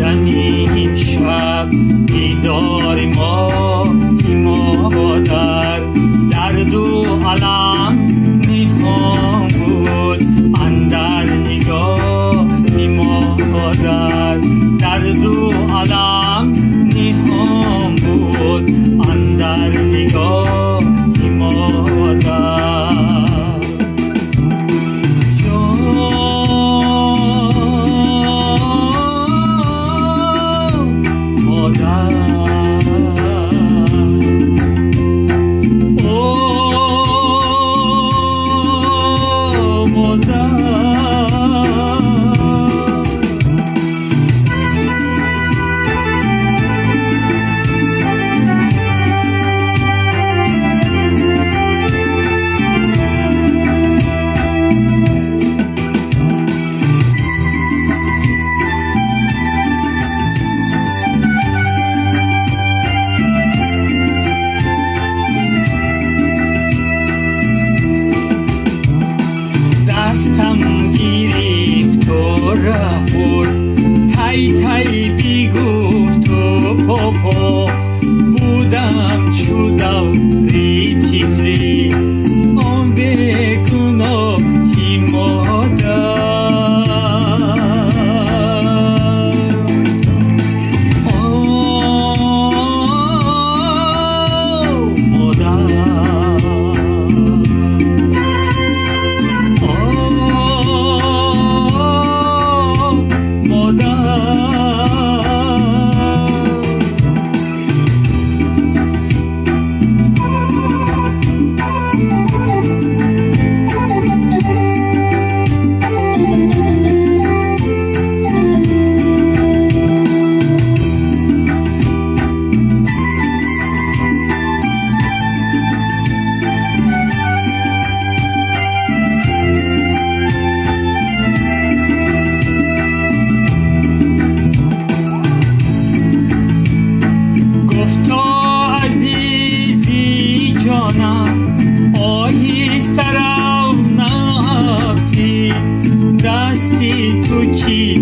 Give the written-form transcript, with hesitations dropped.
دمیم شب بیدار ما درد و علم نهان بود اندر نگاه مادر درد و علم نهان بود اندر نگاه مادر دستم گرفت و رفت تای تای بیگفت و پاپا بودم شدم ری تیفلی آن به گناهی مادر آهسته رو نرفتی دستی تو کی